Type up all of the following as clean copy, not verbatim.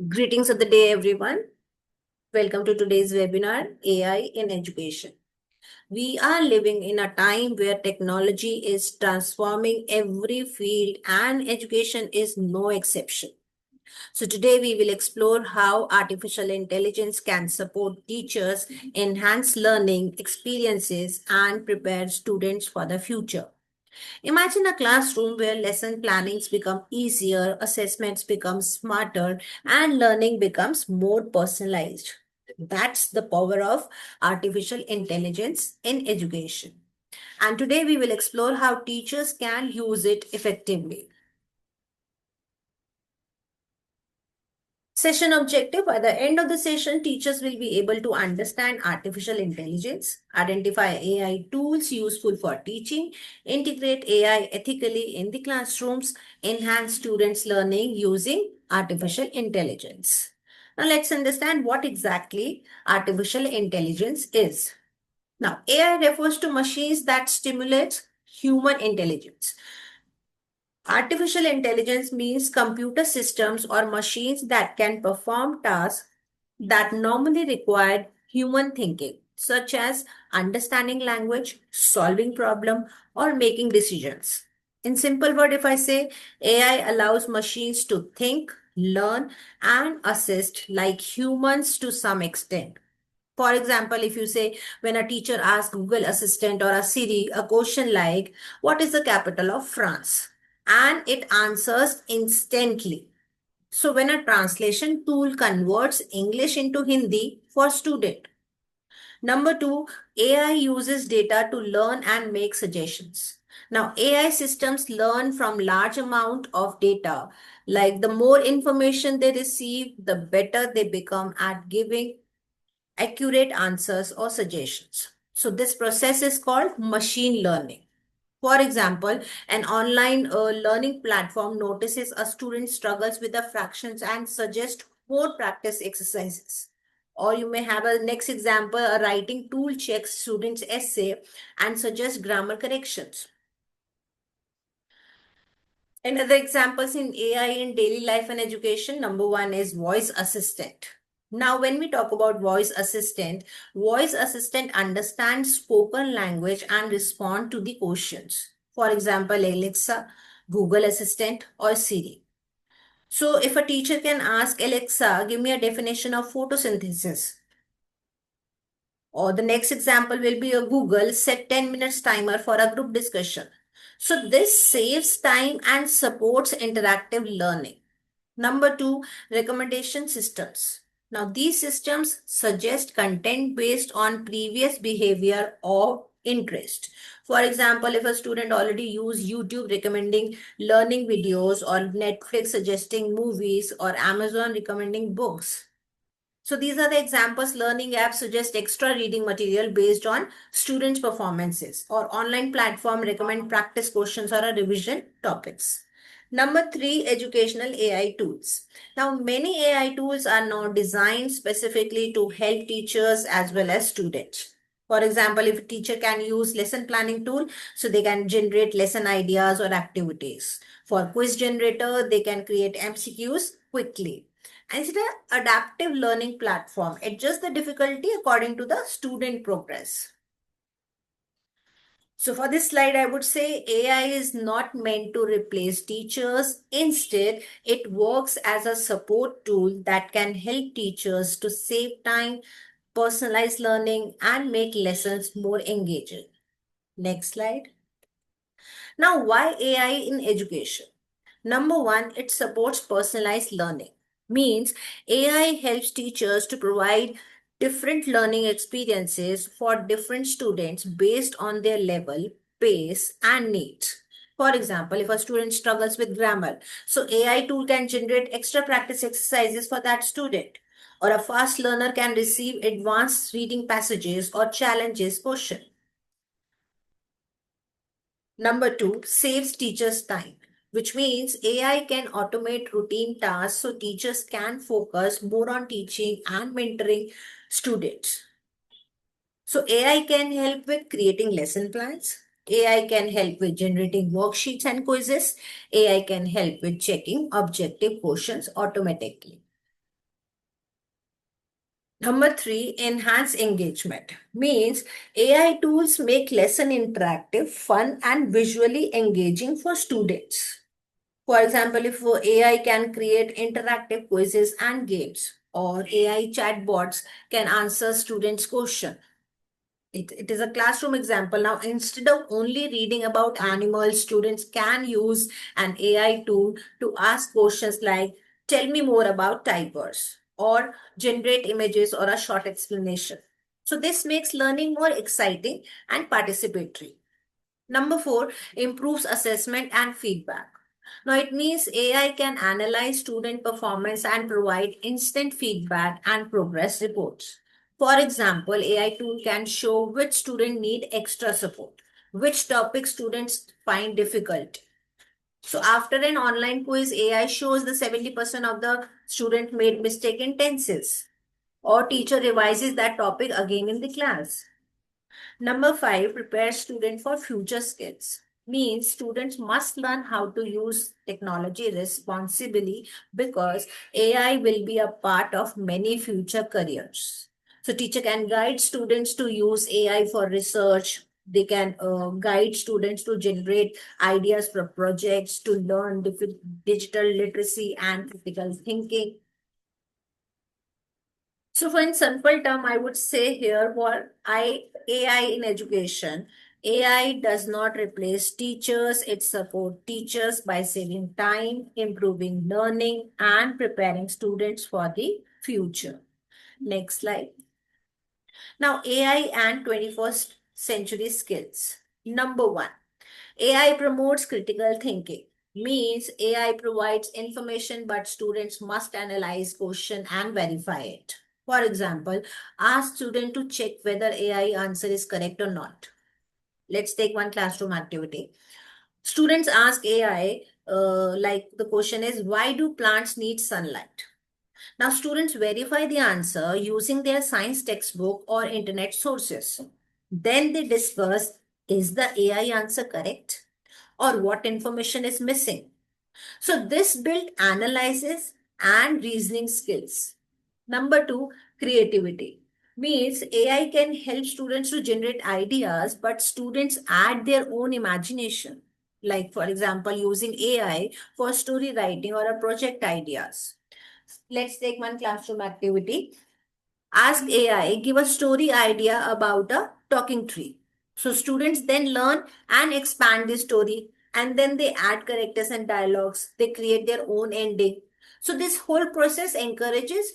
Greetings of the day, everyone. Welcome to today's webinar, AI in Education. We are living in a time where technology is transforming every field and education is no exception. So today we will explore how artificial intelligence can support teachers, enhance learning experiences, and prepare students for the future. Imagine a classroom where lesson plannings become easier, assessments become smarter, and learning becomes more personalized. That's the power of artificial intelligence in education. And today we will explore how teachers can use it effectively. Session objective. By the end of the session, teachers will be able to understand artificial intelligence, identify AI tools useful for teaching, integrate AI ethically in the classrooms, enhance students' learning using artificial intelligence. Now, let's understand what exactly artificial intelligence is. Now, AI refers to machines that stimulate human intelligence. Artificial intelligence means computer systems or machines that can perform tasks that normally require human thinking, such as understanding language, solving problem, or making decisions. In simple word, if I say AI allows machines to think, learn, and assist like humans to some extent. For example, if you say when a teacher asks Google Assistant or a Siri a question like, what is the capital of France? And it answers instantly. So when a translation tool converts English into Hindi for student. Number two, AI uses data to learn and make suggestions. Now, AI systems learn from large amount of data. Like the more information they receive, the better they become at giving accurate answers or suggestions. So this process is called machine learning. For example, an online learning platform notices a student struggles with the fractions and suggests more practice exercises. Or you may have a next example, a writing tool checks students' essay and suggests grammar corrections. Another examples in AI in daily life and education, number one is voice assistant. Now, when we talk about voice assistant understands spoken language and respond to the questions. For example, Alexa, Google Assistant, or Siri. So, if a teacher can ask Alexa, give me a definition of photosynthesis. Or the next example will be a Google set 10 minutes timer for a group discussion. So this saves time and supports interactive learning. Number two, recommendation systems. Now these systems suggest content based on previous behavior or interest. For example, if a student already use YouTube recommending learning videos or Netflix suggesting movies or Amazon recommending books, so these are the examples. Learning apps suggest extra reading material based on students' performances, or online platform recommend practice questions or a revision topics. Number three, educational AI tools. Now, many AI tools are now designed specifically to help teachers as well as students. For example, if a teacher can use lesson planning tool, so they can generate lesson ideas or activities. For quiz generator, they can create MCQs quickly. And it's an adaptive learning platform. Adjust the difficulty according to the student progress. So for this slide, I would say AI is not meant to replace teachers. Instead, it works as a support tool that can help teachers to save time, personalize learning, and make lessons more engaging. Next slide. Now, why AI in education? Number one, it supports personalized learning. Means AI helps teachers to provide different learning experiences for different students based on their level, pace, and needs. For example, if a student struggles with grammar, so AI tool can generate extra practice exercises for that student. Or a fast learner can receive advanced reading passages or challenges question. Number two, saves teachers time, which means AI can automate routine tasks so teachers can focus more on teaching and mentoring students. So AI can help with creating lesson plans. AI can help with generating worksheets and quizzes. AI can help with checking objective questions automatically. Number three, enhance engagement. Means AI tools make lesson interactive, fun, and visually engaging for students. For example, if AI can create interactive quizzes and games, or AI chatbots can answer students' questions. It is a classroom example. Now, instead of only reading about animals, students can use an AI tool to ask questions like, tell me more about tigers, or generate images or a short explanation. So, this makes learning more exciting and participatory. Number four, improves assessment and feedback. Now, it means AI can analyze student performance and provide instant feedback and progress reports. For example, AI tool can show which student need extra support, which topic students find difficult. So after an online quiz, AI shows the 70% of the student made mistake in tenses, or teacher revises that topic again in the class. Number five, prepare students for future skills. Means students must learn how to use technology responsibly because AI will be a part of many future careers. So teacher can guide students to use AI for research. They can guide students to generate ideas for projects, to learn digital literacy and critical thinking. So, for in simple term, I would say here what AI in education. AI does not replace teachers. It supports teachers by saving time, improving learning, and preparing students for the future. Next slide. Now, AI and 21st century skills. Number one, AI promotes critical thinking. Means AI provides information, but students must analyze, question, and verify it. For example, ask student to check whether AI answer is correct or not. Let's take one classroom activity. Students ask AI, like the question is, why do plants need sunlight? Now, students verify the answer using their science textbook or internet sources. Then they discuss, is the AI answer correct? Or what information is missing. So this build analysis and reasoning skills. Number two, creativity. Means AI can help students to generate ideas, but students add their own imagination. Like, for example, using AI for story writing or a project ideas. Let's take one classroom activity. Ask AI, give a story idea about a talking tree. So students then learn and expand the story, and then they add characters and dialogues. They create their own ending. So this whole process encourages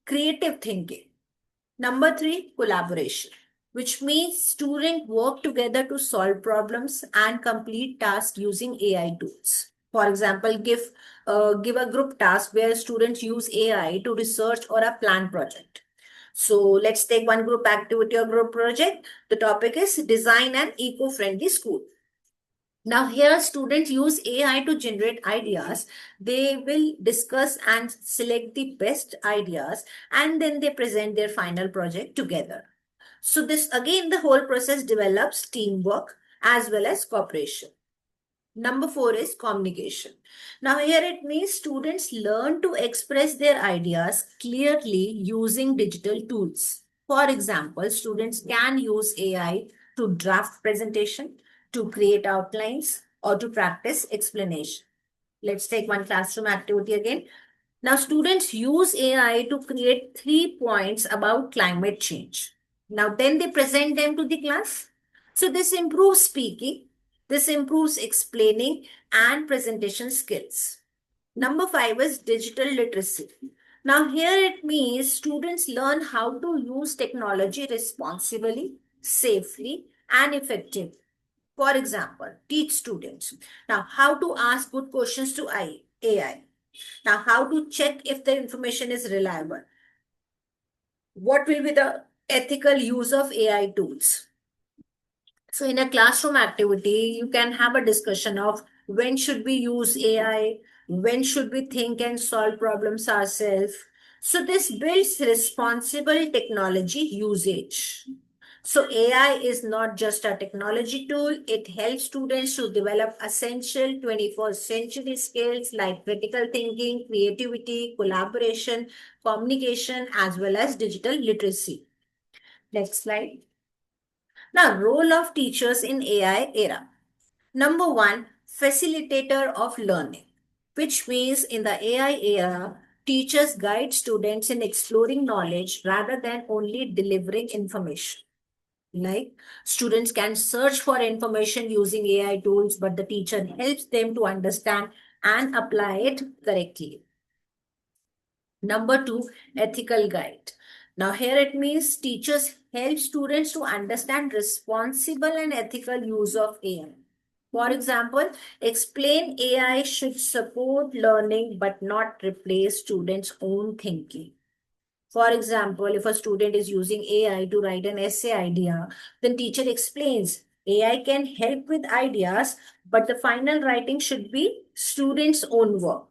creative thinking. Number three, collaboration, which means students work together to solve problems and complete tasks using AI tools. For example, give a group task where students use AI to research or a plan project. So let's take one group activity or group project. The topic is design an eco-friendly school. Now, here students use AI to generate ideas. They will discuss and select the best ideas, and then they present their final project together. So, this again, the whole process develops teamwork as well as cooperation. Number four is communication. Now, here it means students learn to express their ideas clearly using digital tools. For example, students can use AI to draft presentation, to create outlines, or to practice explanation. Let's take one classroom activity again. Now, students use AI to create 3 points about climate change. Now, then they present them to the class. So, this improves speaking, this improves explaining and presentation skills. Number five is digital literacy. Now, here it means students learn how to use technology responsibly, safely, and effectively. For example, teach students now how to ask good questions to AI. Now, how to check if the information is reliable? What will be the ethical use of AI tools? So, in a classroom activity, you can have a discussion of when should we use AI, when should we think and solve problems ourselves. So, this builds responsible technology usage. So AI is not just a technology tool, it helps students to develop essential 21st century skills like critical thinking, creativity, collaboration, communication, as well as digital literacy. Next slide. Now, role of teachers in AI era. Number one, facilitator of learning, which means in the AI era, teachers guide students in exploring knowledge rather than only delivering information. Like students can search for information using AI tools, but the teacher helps them to understand and apply it correctly. Number two, ethical guide. Now, here it means teachers help students to understand responsible and ethical use of AI. For example, explain AI should support learning but not replace students' own thinking. For example, if a student is using AI to write an essay idea, then teacher explains AI can help with ideas, but the final writing should be student's own work.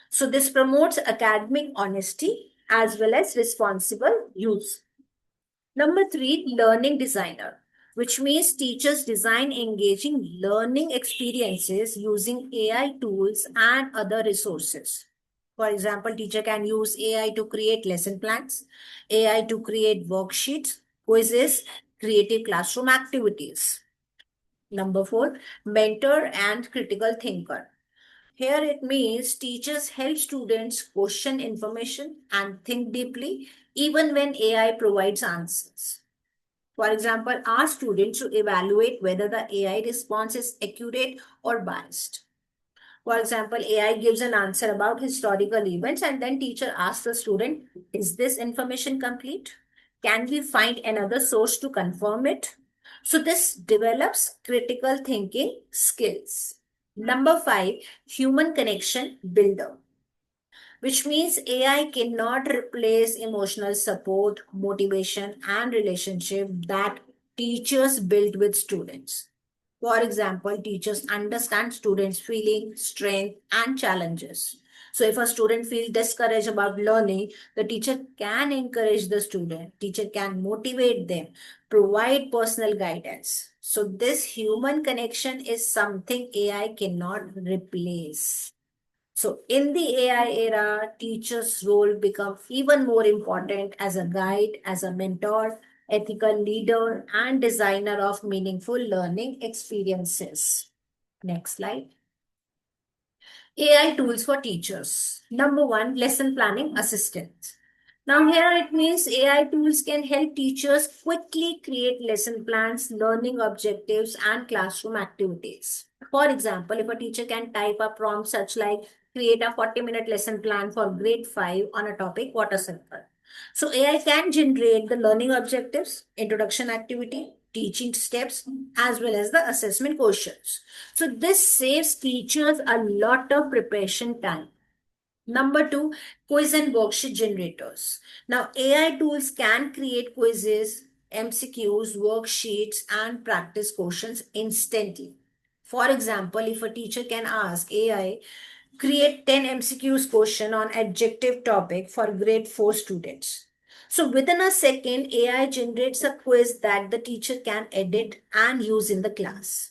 So this promotes academic honesty as well as responsible use. Number three, learning designer, which means teachers design engaging learning experiences using AI tools and other resources. For example, teacher can use AI to create lesson plans, AI to create worksheets, quizzes, creative classroom activities. Number four, mentor and critical thinker. Here it means teachers help students question information and think deeply even when AI provides answers. For example, ask students to evaluate whether the AI response is accurate or biased. For example, AI gives an answer about historical events and then teacher asks the student, is this information complete? Can we find another source to confirm it? So this develops critical thinking skills. Number five, human connection builder, which means AI cannot replace emotional support, motivation, and relationship that teachers build with students. For example, teachers understand students' feelings, strength, and challenges. So if a student feels discouraged about learning, the teacher can encourage the student. Teacher can motivate them, provide personal guidance. So this human connection is something AI cannot replace. So in the AI era, teachers' role becomes even more important as a guide, as a mentor, ethical leader, and designer of meaningful learning experiences. Next slide. AI tools for teachers. Number one, lesson planning assistant. Now here it means AI tools can help teachers quickly create lesson plans, learning objectives, and classroom activities. For example, if a teacher can type a prompt such like create a 40-minute lesson plan for grade 5 on a topic water cycle. So AI can generate the learning objectives, introduction activity, teaching steps, as well as the assessment questions. So this saves teachers a lot of preparation time. Number two, quiz and worksheet generators. Now, AI tools can create quizzes, MCQs, worksheets, and practice questions instantly. For example, if a teacher can ask AI, create 10 MCQs question on adjective topic for grade 4 students. So within a second, AI generates a quiz that the teacher can edit and use in the class.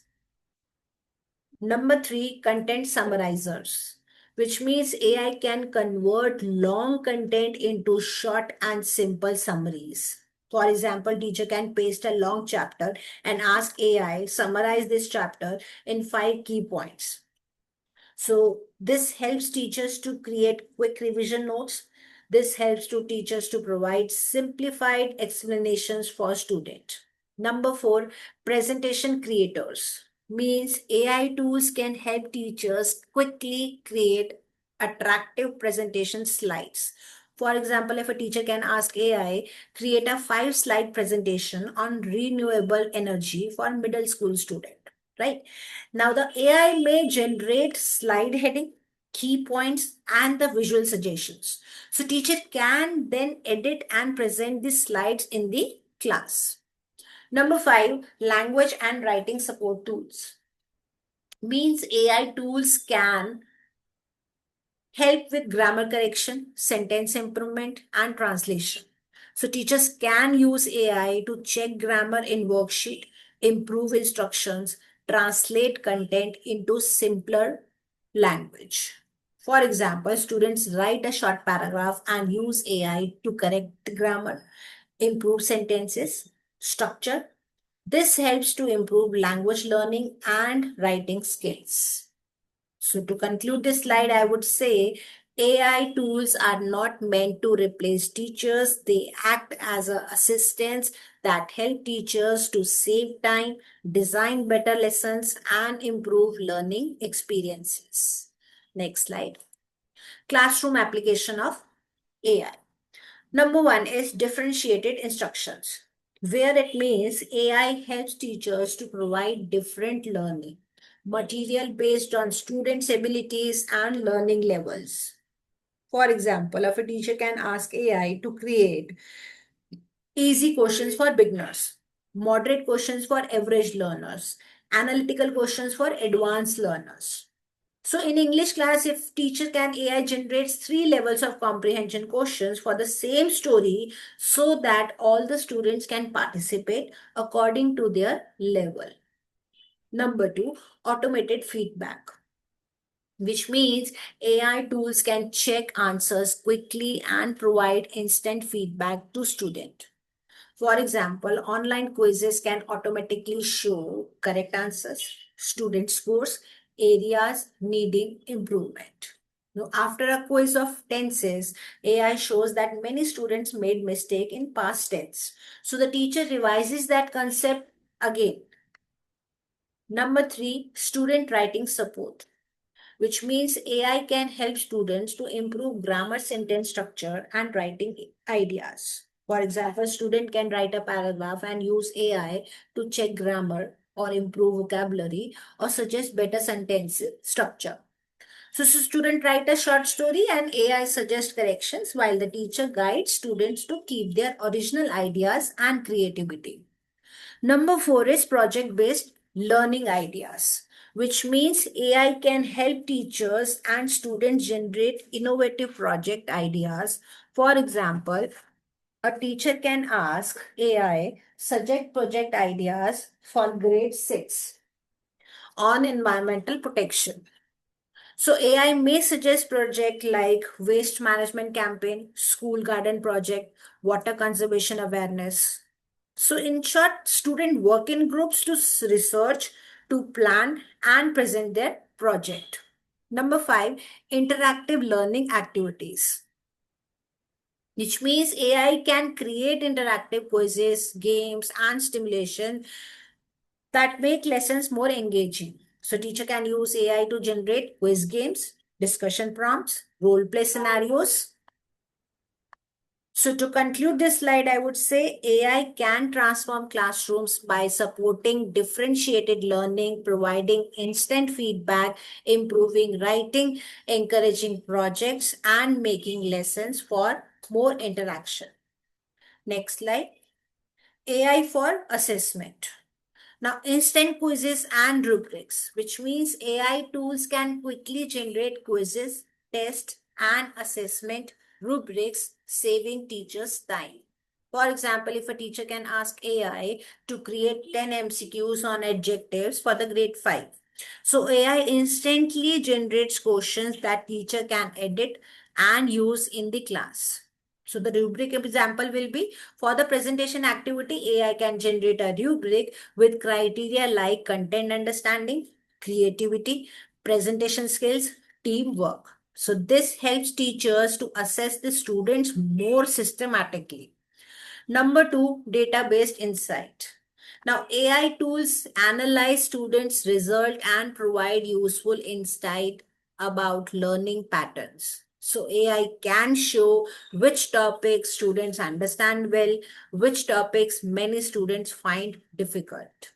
Number three, content summarizers, which means AI can convert long content into short and simple summaries. For example, teacher can paste a long chapter and ask AI summarize this chapter in 5 key points. So this helps teachers to create quick revision notes. This helps to teachers to provide simplified explanations for students. Number four, presentation creators means AI tools can help teachers quickly create attractive presentation slides. For example, if a teacher can ask AI, create a 5 slide presentation on renewable energy for middle school student, right? Now the AI may generate slide heading, key points, and the visual suggestions. So teacher can then edit and present the slides in the class. Number five, language and writing support tools. Means AI tools can help with grammar correction, sentence improvement, and translation. So teachers can use AI to check grammar in worksheet, improve instructions, translate content into simpler language. For example, students write a short paragraph and use AI to correct the grammar, improve sentences, structure. This helps to improve language learning and writing skills. So to conclude this slide, I would say AI tools are not meant to replace teachers. They act as assistants that help teachers to save time, design better lessons, and improve learning experiences. Next slide. Classroom application of AI. Number one is differentiated instructions, where it means AI helps teachers to provide different learning material based on students' abilities and learning levels. For example, if a teacher can ask AI to create easy questions for beginners, moderate questions for average learners, analytical questions for advanced learners. So in English class, if teacher can AI generates three levels of comprehension questions for the same story so that all the students can participate according to their level. Number two, automated feedback, which means AI tools can check answers quickly and provide instant feedback to student. For example, online quizzes can automatically show correct answers, student scores, areas needing improvement. Now, after a quiz of tenses, AI shows that many students made mistake in past tense. So the teacher revises that concept again. Number three, student writing support, which means AI can help students to improve grammar, sentence structure, and writing ideas. For example, student can write a paragraph and use AI to check grammar or improve vocabulary or suggest better sentence structure. So student write a short story and AI suggests corrections while the teacher guides students to keep their original ideas and creativity. Number four is project based learning ideas, which means AI can help teachers and students generate innovative project ideas. For example, a teacher can ask AI suggest project ideas for grade 6 on environmental protection. So AI may suggest project like waste management campaign, school garden project, water conservation awareness. So in short, students work in groups to research, to plan and present their project. Number five, interactive learning activities, which means AI can create interactive quizzes, games and stimulation that make lessons more engaging. So teacher can use AI to generate quiz games, discussion prompts, role play scenarios. So to conclude this slide, I would say AI can transform classrooms by supporting differentiated learning, providing instant feedback, improving writing, encouraging projects, and making lessons for more interaction. Next slide. AI for assessment. Now, instant quizzes and rubrics, which means AI tools can quickly generate quizzes, tests, and assessment rubrics, saving teachers time. For example, if a teacher can ask AI to create 10 MCQs on adjectives for the grade 5. So AI instantly generates questions that teacher can edit and use in the class. So the rubric example will be for the presentation activity, AI can generate a rubric with criteria like content understanding, creativity, presentation skills, teamwork. So this helps teachers to assess the students more systematically. Number two, data-based insight. Now, AI tools analyze students' result and provide useful insight about learning patterns. So AI can show which topics students understand well, which topics many students find difficult.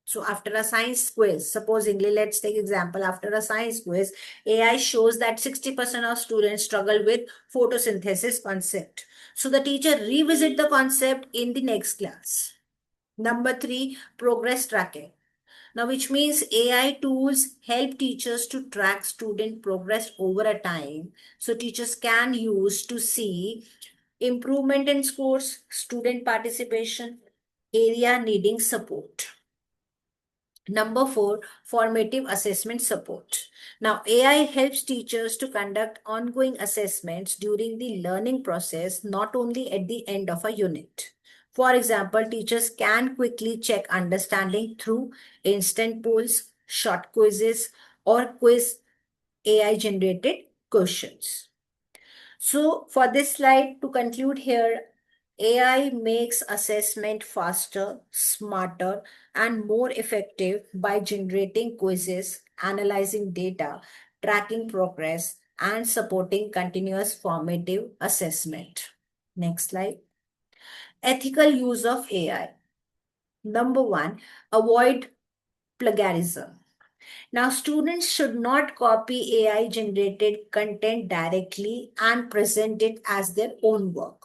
So after a science quiz, supposedly, let's take example, after a science quiz, AI shows that 60% of students struggle with photosynthesis concept. So the teacher revisit the concept in the next class. Number three, progress tracking. Now, which means AI tools help teachers to track student progress over a time. So teachers can use to see improvement in scores, student participation, area needing support. Number four, formative assessment support. Now, AI helps teachers to conduct ongoing assessments during the learning process, not only at the end of a unit. For example, teachers can quickly check understanding through instant polls, short quizzes, or quiz AI generated questions. So for this slide, to conclude here, AI makes assessment faster, smarter, and more effective by generating quizzes, analyzing data, tracking progress, and supporting continuous formative assessment. Next slide. Ethical use of AI. Number one, avoid plagiarism. Now, students should not copy AI generated content directly and present it as their own work.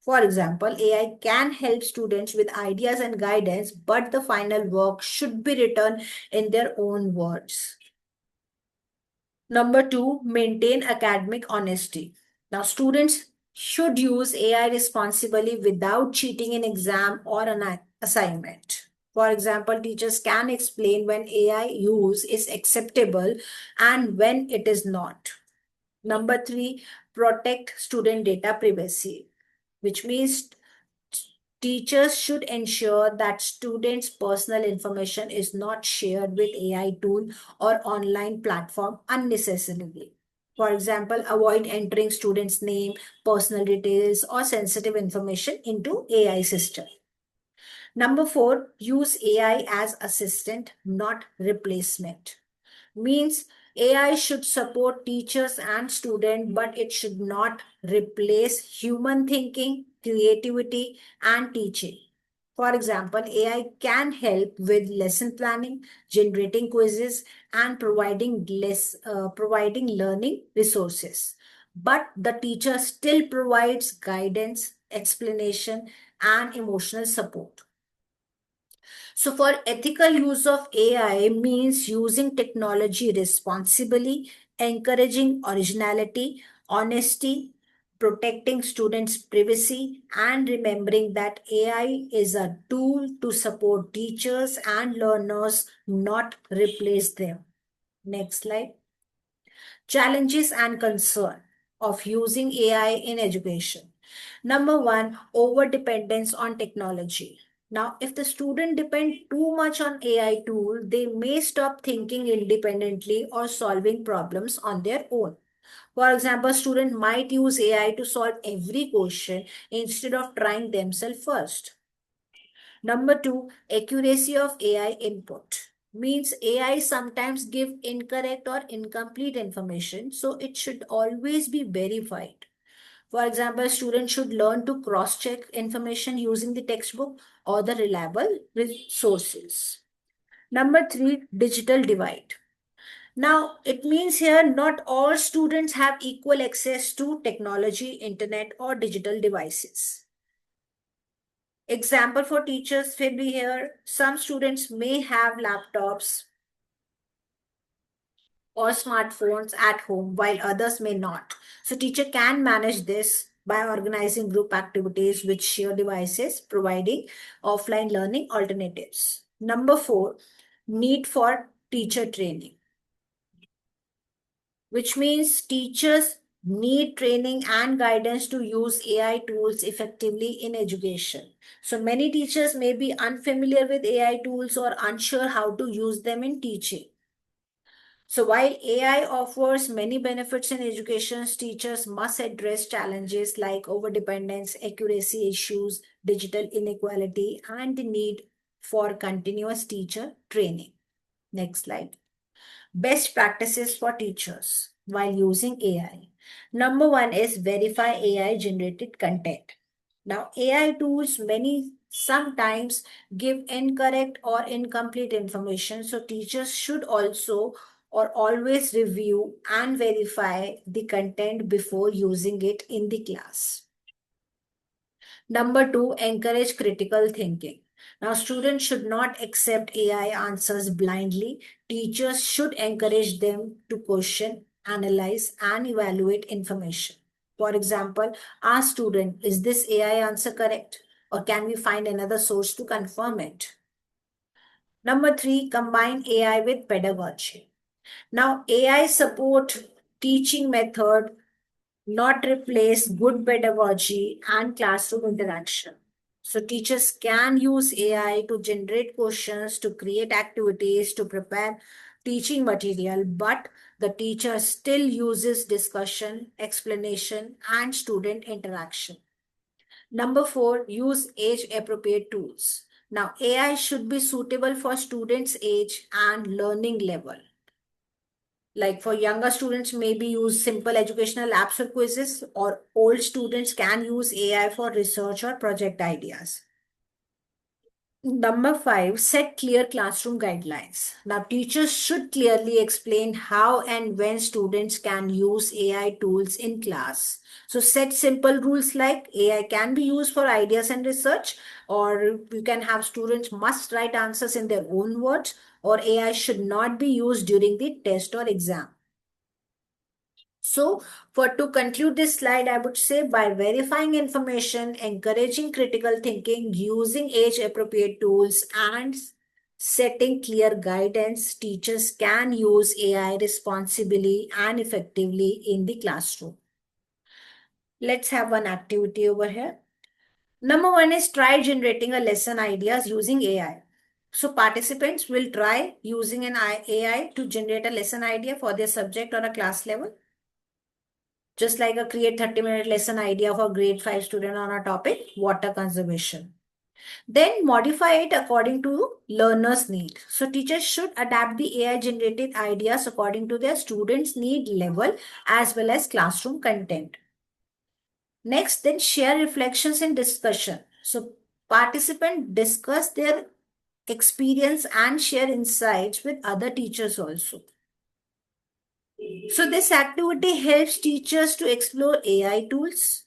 For example, AI can help students with ideas and guidance, but the final work should be written in their own words. Number two, maintain academic honesty. Now, students should use AI responsibly without cheating in exam or an assignment. For example, teachers can explain when AI use is acceptable and when it is not. Number three, protect student data privacy, which means teachers should ensure that students' personal information is not shared with AI tool or online platform unnecessarily. For example, avoid entering students' name, personal details, or sensitive information into AI system. Number four, use AI as assistant, not replacement. Means AI should support teachers and students, but it should not replace human thinking, creativity, and teaching. For example, AI can help with lesson planning, generating quizzes, and providing learning resources. But the teacher still provides guidance, explanation, and emotional support. So, for ethical use of AI means using technology responsibly, encouraging originality, honesty, protecting students' privacy, and remembering that AI is a tool to support teachers and learners, not replace them. Next slide. Challenges and concern of using AI in education. Number one, over dependence on technology. Now, if the student depend too much on AI tool, they may stop thinking independently or solving problems on their own. For example, student might use AI to solve every question instead of trying themselves first. Number two, accuracy of AI input. Means AI sometimes give incorrect or incomplete information, so it should always be verified. For example, students should learn to cross-check information using the textbook or the reliable sources. Number three, digital divide. Now, it means here not all students have equal access to technology, internet, or digital devices. Example for teachers will be here. Some students may have laptops or smartphones at home while others may not. So teacher can manage this by organizing group activities with shared devices, providing offline learning alternatives. Number four, need for teacher training, which means teachers need training and guidance to use AI tools effectively in education. So many teachers may be unfamiliar with AI tools or unsure how to use them in teaching. So while AI offers many benefits in education, teachers must address challenges like overdependence, accuracy issues, digital inequality, and the need for continuous teacher training. Next slide. Best practices for teachers while using AI. Number one is verify AI generated content. Now, AI tools many sometimes give incorrect or incomplete information, so teachers should also or always review and verify the content before using it in the class. Number two, encourage critical thinking. Now, students should not accept AI answers blindly. Teachers should encourage them to question, analyze, and evaluate information. For example, ask student, is this AI answer correct? Or can we find another source to confirm it? Number three, combine AI with pedagogy. Now, AI support teaching method, not replace good pedagogy and classroom interaction. So teachers can use AI to generate questions, to create activities, to prepare teaching material, but the teacher still uses discussion, explanation, and student interaction. Number four, use age appropriate tools. Now, AI should be suitable for students' age and learning level. Like for younger students, maybe use simple educational apps or quizzes, or old students can use AI for research or project ideas. Number five, set clear classroom guidelines. Now, teachers should clearly explain how and when students can use AI tools in class. So, set simple rules like AI can be used for ideas and research, or you can have students must write answers in their own words, or AI should not be used during the test or exam. So, for to conclude this slide, I would say by verifying information, encouraging critical thinking, using age appropriate tools, and setting clear guidance, teachers can use AI responsibly and effectively in the classroom. Let's have one activity over here. Number one is try generating a lesson ideas using AI. So participants will try using an AI to generate a lesson idea for their subject or a class level. Just like a create 30-minute lesson idea for grade 5 student on a topic, water conservation. Then modify it according to learner's need. So teachers should adapt the AI generated ideas according to their students' need level as well as classroom content. Next, then share reflections and discussion. So participants discuss their experience and share insights with other teachers also. So this activity helps teachers to explore AI tools,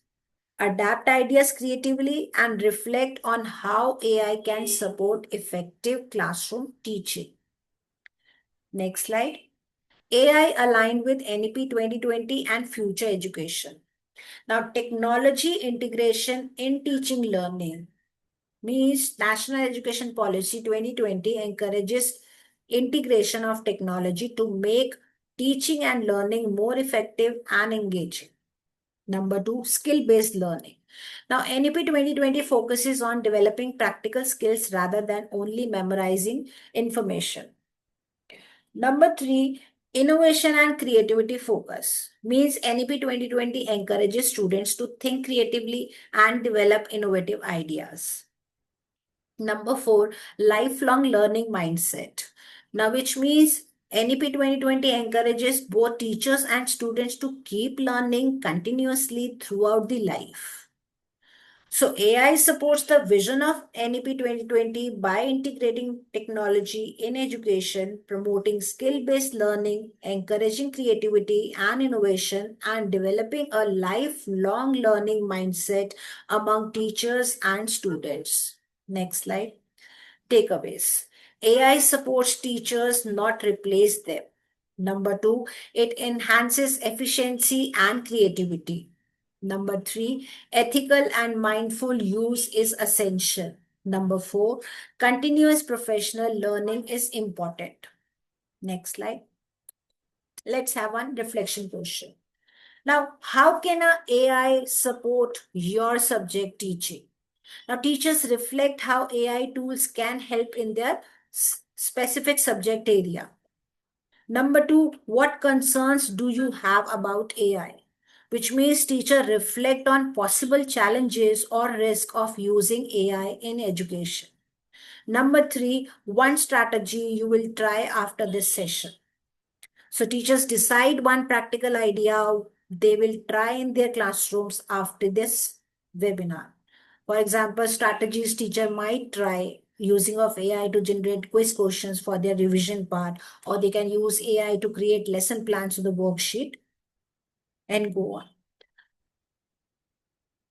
adapt ideas creatively, and reflect on how AI can support effective classroom teaching. Next slide. AI aligned with NEP 2020 and future education. Now, technology integration in teaching learning means National Education Policy 2020 encourages integration of technology to make teaching and learning more effective and engaging. Number two, skill-based learning. Now, NEP 2020 focuses on developing practical skills rather than only memorizing information. Number three, innovation and creativity focus. Means NEP 2020 encourages students to think creatively and develop innovative ideas. Number four, lifelong learning mindset. Now, which means NEP 2020 encourages both teachers and students to keep learning continuously throughout the life. So AI supports the vision of NEP 2020 by integrating technology in education, promoting skill-based learning, encouraging creativity and innovation, and developing a lifelong learning mindset among teachers and students. Next slide. Takeaways. AI supports teachers, not replace them. Number two, it enhances efficiency and creativity. Number three, ethical and mindful use is essential. Number four, continuous professional learning is important. Next slide. Let's have one reflection question. Now, how can a AI support your subject teaching? Now, teachers reflect how AI tools can help in their specific subject area. Number two, what concerns do you have about AI? Which means teacher reflect on possible challenges or risk of using AI in education. Number three, one strategy you will try after this session. So teachers decide one practical idea they will try in their classrooms after this webinar. For example, strategies teacher might try using of AI to generate quiz questions for their revision part, or they can use AI to create lesson plans to the worksheet and go on.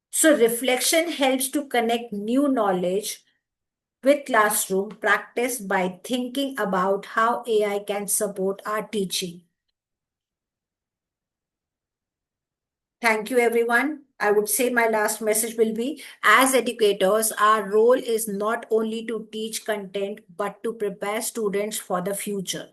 So reflection helps to connect new knowledge with classroom practice by thinking about how AI can support our teaching. Thank you, everyone. I would say my last message will be, as educators, our role is not only to teach content, but to prepare students for the future.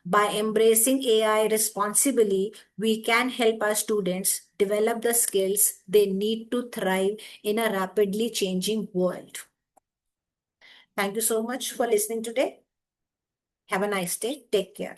By embracing AI responsibly, we can help our students develop the skills they need to thrive in a rapidly changing world. Thank you so much for listening today. Have a nice day. Take care.